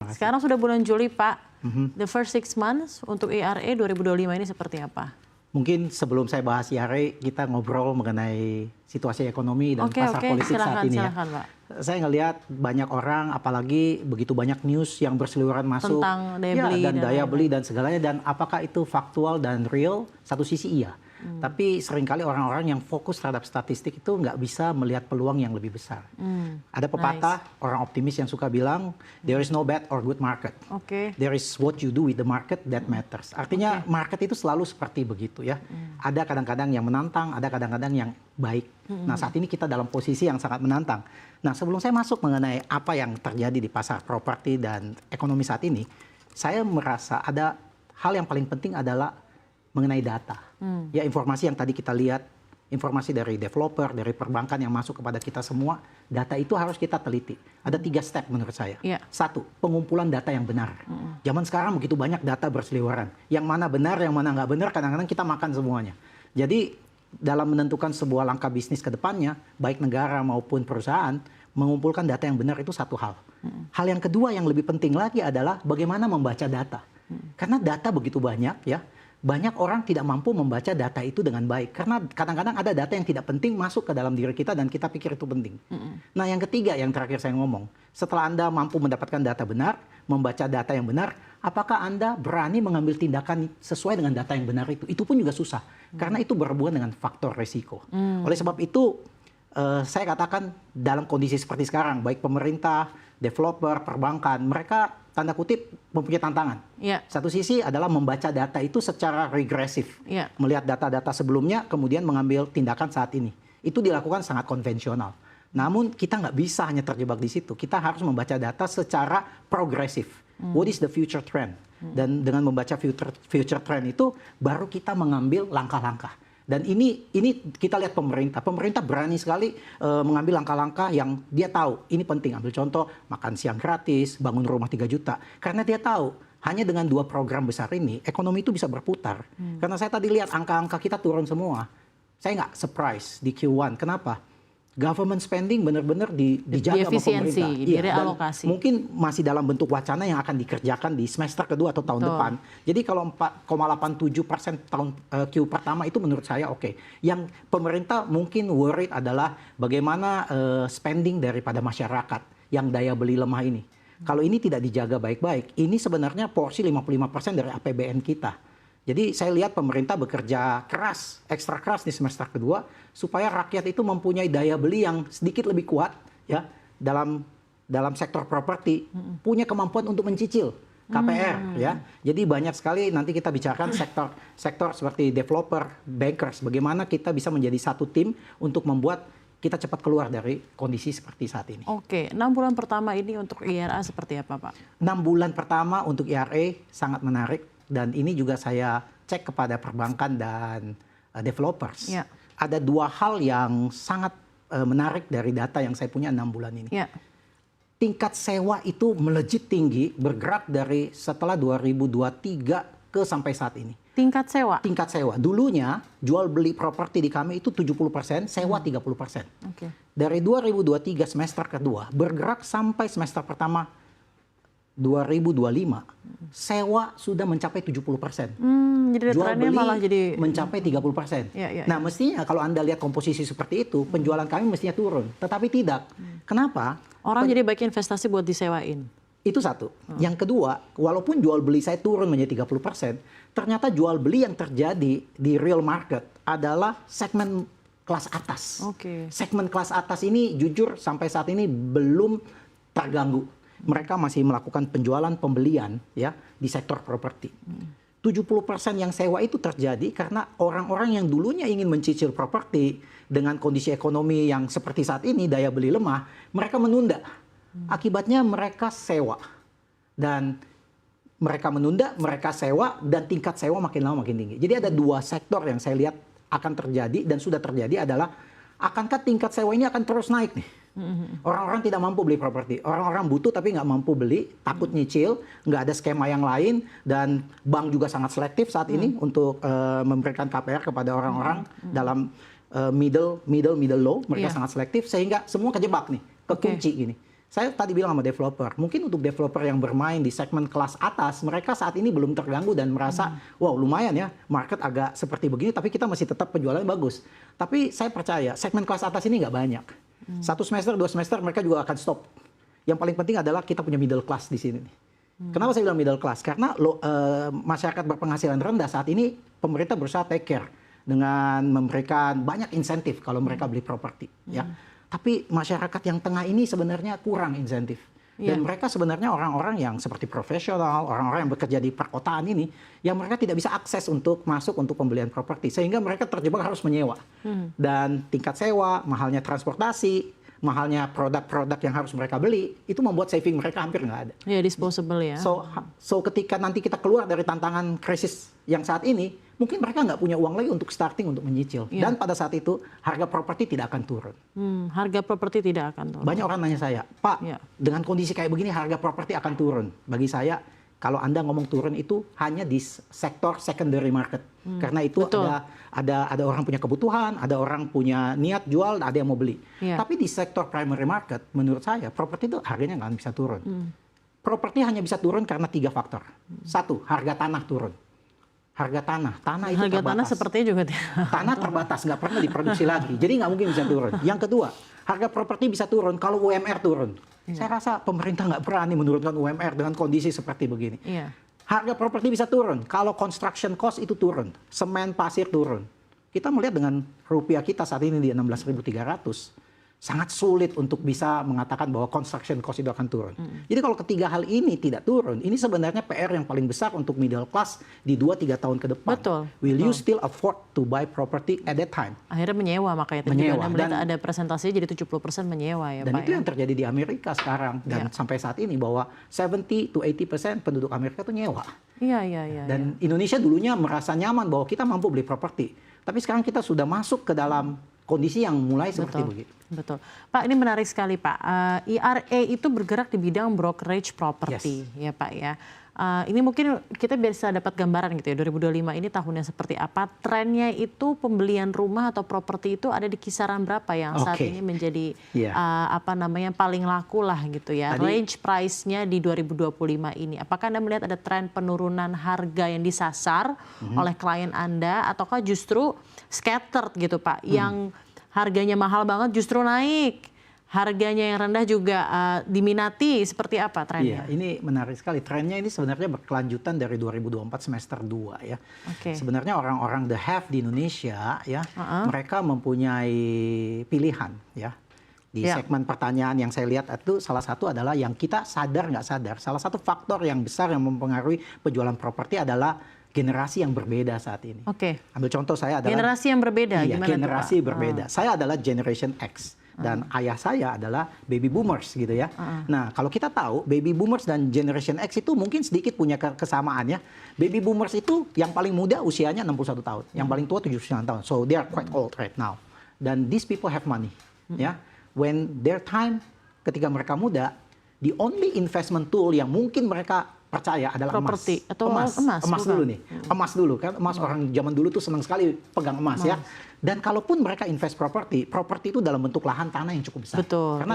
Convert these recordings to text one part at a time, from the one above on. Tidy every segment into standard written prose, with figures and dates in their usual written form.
kasih. Sekarang sudah bulan Juli, Pak. The first 6 months untuk IRA 2025 ini seperti apa? Mungkin sebelum saya bahas IRA, kita ngobrol mengenai situasi ekonomi dan pasar politik saat ini. Silakan, Pak. Saya ngelihat banyak orang, apalagi begitu banyak news yang berseliweran masuk tentang daya beli dan daya beli dan segalanya, dan apakah itu faktual dan real? Satu sisi iya. Tapi seringkali orang-orang yang fokus terhadap statistik itu nggak bisa melihat peluang yang lebih besar. Ada pepatah, orang optimis yang suka bilang, there is no bad or good market. There is what you do with the market that matters. Artinya market itu selalu seperti begitu ya. Ada kadang-kadang yang menantang, ada kadang-kadang yang baik. Nah, saat ini kita dalam posisi yang sangat menantang. Nah, sebelum saya masuk mengenai apa yang terjadi di pasar properti dan ekonomi saat ini, saya merasa ada hal yang paling penting adalah mengenai data. Ya, informasi yang tadi kita lihat, informasi dari developer, dari perbankan yang masuk kepada kita semua, data itu harus kita teliti. Ada 3 step menurut saya. Satu, pengumpulan data yang benar. Zaman sekarang begitu banyak data berseliweran. Yang mana benar, yang mana nggak benar, kadang-kadang kita makan semuanya. Jadi, dalam menentukan sebuah langkah bisnis ke depannya, baik negara maupun perusahaan, mengumpulkan data yang benar itu satu hal. Hal yang kedua yang lebih penting lagi adalah bagaimana membaca data. Karena data begitu banyak ya. Banyak orang tidak mampu membaca data itu dengan baik. Karena kadang-kadang ada data yang tidak penting masuk ke dalam diri kita dan kita pikir itu penting. Nah, yang ketiga yang terakhir saya ngomong, setelah Anda mampu mendapatkan data benar, membaca data yang benar, apakah Anda berani mengambil tindakan sesuai dengan data yang benar itu? Itu pun juga susah. Karena itu berhubungan dengan faktor resiko. Oleh sebab itu, saya katakan dalam kondisi seperti sekarang, baik pemerintah, developer, perbankan, mereka tanda kutip mempunyai tantangan. Satu sisi adalah membaca data itu secara regresif. Melihat data-data sebelumnya, kemudian mengambil tindakan saat ini. Itu dilakukan sangat konvensional. Namun kita nggak bisa hanya terjebak di situ. Kita harus membaca data secara progresif. What is the future trend? Dan dengan membaca future trend itu, baru kita mengambil langkah-langkah. Dan ini kita lihat pemerintah. Pemerintah berani sekali mengambil langkah-langkah yang dia tahu ini penting. Ambil contoh, makan siang gratis, bangun rumah 3 juta. Karena dia tahu hanya dengan 2 program besar ini, ekonomi itu bisa berputar. Karena saya tadi lihat angka-angka kita turun semua. Saya nggak surprise di Q1. Kenapa? Government spending benar-benar dijaga sama pemerintah. Direalokasi. Mungkin masih dalam bentuk wacana yang akan dikerjakan di semester kedua atau tahun depan. Jadi kalau 4,87% tahun Q pertama itu menurut saya oke. Yang pemerintah mungkin worried adalah bagaimana spending daripada masyarakat yang daya beli lemah ini. Kalau ini tidak dijaga baik-baik, ini sebenarnya porsi 55% dari APBN kita. Jadi saya lihat pemerintah bekerja keras, ekstra keras di semester kedua supaya rakyat itu mempunyai daya beli yang sedikit lebih kuat ya dalam sektor properti, punya kemampuan untuk mencicil KPR ya. Jadi banyak sekali nanti kita bicarakan sektor seperti developer, bankers, bagaimana kita bisa menjadi satu tim untuk membuat kita cepat keluar dari kondisi seperti saat ini. 6 bulan pertama ini untuk IRA seperti apa, Pak? 6 bulan pertama untuk IRA sangat menarik. Dan ini juga saya cek kepada perbankan dan developers. Ada 2 hal yang sangat menarik dari data yang saya punya 6 bulan ini. Tingkat sewa itu melejit tinggi, bergerak dari setelah 2023 ke sampai saat ini. Tingkat sewa? Tingkat sewa. Dulunya jual beli properti di kami itu 70%, sewa 30%. Dari 2023 semester kedua, bergerak sampai semester pertama 2025, sewa sudah mencapai 70%. Jadi jual beli malah jadi mencapai 30%. Nah, mestinya kalau Anda lihat komposisi seperti itu, penjualan kami mestinya turun. Tetapi tidak. Kenapa? Orang jadi baik investasi buat disewain. Itu satu. Yang kedua, walaupun jual beli saya turun menjadi 30%, ternyata jual beli yang terjadi di real market adalah segmen kelas atas. Segmen kelas atas ini jujur sampai saat ini belum terganggu. Mereka masih melakukan penjualan pembelian ya di sektor properti. 70% yang sewa itu terjadi karena orang-orang yang dulunya ingin mencicil properti dengan kondisi ekonomi yang seperti saat ini, daya beli lemah, mereka menunda. Akibatnya mereka sewa. Dan mereka menunda, mereka sewa, dan tingkat sewa makin lama makin tinggi. Jadi ada 2 sektor yang saya lihat akan terjadi dan sudah terjadi adalah akankah tingkat sewa ini akan terus naik nih? Orang-orang tidak mampu beli properti. Orang-orang butuh tapi nggak mampu beli, takut nyicil, nggak ada skema yang lain, dan bank juga sangat selektif saat ini untuk memberikan KPR kepada orang-orang dalam middle low. Mereka sangat selektif sehingga semua kejebak nih, kekunci gini. Saya tadi bilang sama developer, mungkin untuk developer yang bermain di segmen kelas atas, mereka saat ini belum terganggu dan merasa, wow lumayan ya, market agak seperti begini, tapi kita masih tetap penjualannya bagus. Tapi saya percaya, segmen kelas atas ini nggak banyak. 1 semester, 2 semester mereka juga akan stop. Yang paling penting adalah kita punya middle class di sini. Kenapa saya bilang middle class? Karena masyarakat berpenghasilan rendah saat ini, pemerintah berusaha take care dengan memberikan banyak insentif kalau mereka beli properti. Ya. Tapi masyarakat yang tengah ini sebenarnya kurang insentif. Dan mereka sebenarnya orang-orang yang seperti profesional, orang-orang yang bekerja di perkotaan ini, yang mereka tidak bisa akses untuk masuk untuk pembelian properti. Sehingga mereka terjebak harus menyewa. Dan tingkat sewa, mahalnya transportasi, mahalnya produk-produk yang harus mereka beli, itu membuat saving mereka hampir nggak ada. Ya, disposable ya. So ketika nanti kita keluar dari tantangan krisis yang saat ini, mungkin mereka nggak punya uang lagi untuk starting, untuk menyicil. Dan pada saat itu, harga properti tidak akan turun. Harga properti tidak akan turun. Banyak orang nanya saya, Pak, dengan kondisi kayak begini harga properti akan turun. Bagi saya, kalau Anda ngomong turun itu hanya di sektor secondary market. Karena itu ada orang punya kebutuhan, ada orang punya niat jual, ada yang mau beli. Tapi di sektor primary market, menurut saya, properti itu harganya nggak bisa turun. Properti hanya bisa turun karena 3 faktor. 1, harga tanah turun. Harga tanah itu harga terbatas. tanah sepertinya juga tanah terbatas, nggak pernah diproduksi lagi. Jadi nggak mungkin bisa turun. Yang kedua, harga properti bisa turun kalau UMR turun. Saya rasa pemerintah nggak berani menurunkan UMR dengan kondisi seperti begini. Harga properti bisa turun kalau construction cost itu turun, semen, pasir turun. Kita melihat dengan rupiah kita saat ini di 16.300. Sangat sulit untuk bisa mengatakan bahwa construction cost itu akan turun. Jadi kalau ketiga hal ini tidak turun, ini sebenarnya PR yang paling besar untuk middle class di 2-3 tahun ke depan. Will you still afford to buy property at that time? Akhirnya menyewa, makanya tadi Anda melihat ada presentasinya jadi 70% menyewa ya dan Pak. Dan itu yang terjadi di Amerika sekarang. Dan sampai saat ini bahwa 70-80% penduduk Amerika itu nyewa. Dan Indonesia dulunya merasa nyaman bahwa kita mampu beli properti. Tapi sekarang kita sudah masuk ke dalam kondisi yang mulai seperti begitu. Betul. Pak, ini menarik sekali Pak. IRA itu bergerak di bidang brokerage property ya Pak ya. Ini mungkin kita bisa dapat gambaran gitu ya, 2025 ini tahunnya seperti apa. Trennya itu pembelian rumah atau properti itu ada di kisaran berapa yang saat ini menjadi paling laku lah gitu ya. Range price-nya di 2025 ini. Apakah Anda melihat ada tren penurunan harga yang disasar oleh klien Anda ataukah justru scattered gitu Pak, yang harganya mahal banget justru naik, harganya yang rendah juga diminati, seperti apa trennya? Iya, ini menarik sekali. Trennya ini sebenarnya berkelanjutan dari 2024 semester 2 ya. Sebenarnya orang-orang the have di Indonesia ya, mereka mempunyai pilihan ya. Di segmen pertanyaan yang saya lihat itu salah satu adalah yang kita sadar nggak sadar. Salah satu faktor yang besar yang mempengaruhi penjualan properti adalah generasi yang berbeda saat ini. Ambil contoh saya adalah generasi yang berbeda. Iya, gimana generasi berbeda. Saya adalah Generation X. Dan ayah saya adalah baby boomers gitu ya. Nah, kalau kita tahu baby boomers dan Generation X itu mungkin sedikit punya kesamaan ya. Baby boomers itu yang paling muda usianya 61 tahun, yang paling tua 79 tahun. So they are quite old right now. Dan these people have money. Ya. When their time ketika mereka muda, the only investment tool yang mungkin mereka percaya adalah properti emas. Atau emas dulu nih. Emas dulu kan. Emas orang zaman dulu tuh senang sekali pegang emas ya. Dan kalaupun mereka invest properti itu dalam bentuk lahan tanah yang cukup besar. Karena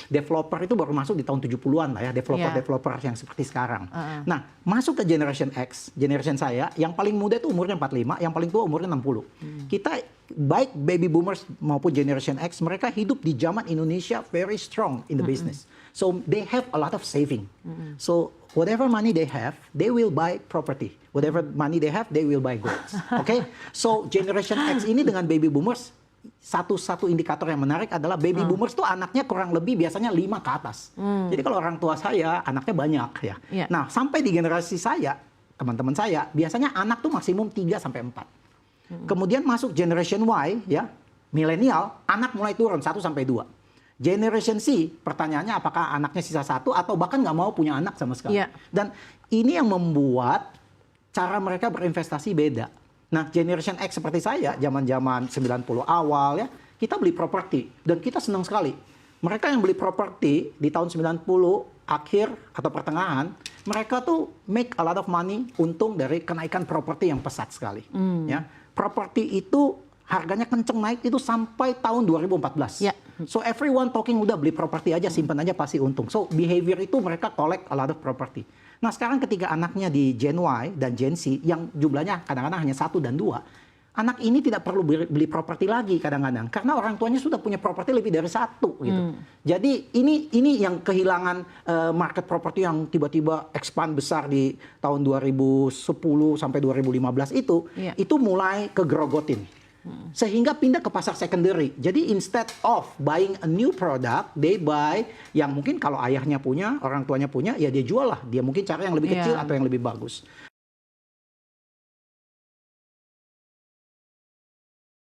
developer itu baru masuk di tahun 70-an lah ya, developer yang seperti sekarang. Nah, masuk ke Generation X, generation saya, yang paling muda itu umurnya 45, yang paling tua umurnya 60. Kita baik baby boomers maupun Generation X, mereka hidup di zaman Indonesia very strong in the business. So they have a lot of saving. So whatever money they have, they will buy property. Whatever money they have, they will buy goods. So Generation X ini dengan baby boomers, satu indikator yang menarik adalah baby boomers tuh anaknya kurang lebih biasanya 5 ke atas. Jadi kalau orang tua saya anaknya banyak ya. Nah, sampai di generasi saya, teman-teman saya, biasanya anak tuh maksimum 3 sampai 4. Kemudian masuk Generation Y ya, milenial, anak mulai turun 1 sampai 2. Generation C, pertanyaannya apakah anaknya sisa 1 atau bahkan nggak mau punya anak sama sekali. Dan ini yang membuat cara mereka berinvestasi beda. Nah, Generation X seperti saya, zaman-zaman 90 awal ya, kita beli properti dan kita senang sekali. Mereka yang beli properti di tahun 90 akhir atau pertengahan, mereka tuh make a lot of money untung dari kenaikan properti yang pesat sekali. Ya, properti itu harganya kenceng naik itu sampai tahun 2014. Ya. So everyone talking udah beli properti aja, simpan aja pasti untung. So behavior itu mereka collect a lot of property. Nah sekarang ketika anaknya di Gen Y dan Gen Z yang jumlahnya kadang-kadang hanya 1 dan 2, anak ini tidak perlu beli properti lagi kadang-kadang karena orang tuanya sudah punya properti lebih dari 1 gitu. Jadi ini yang kehilangan market properti yang tiba-tiba expand besar di tahun 2010 sampai 2015 itu mulai kegerogotin. Sehingga pindah ke pasar secondary. Jadi instead of buying a new product, they buy yang mungkin kalau ayahnya punya, orang tuanya punya, ya dia jual lah. Dia mungkin cari yang lebih kecil atau yang lebih bagus.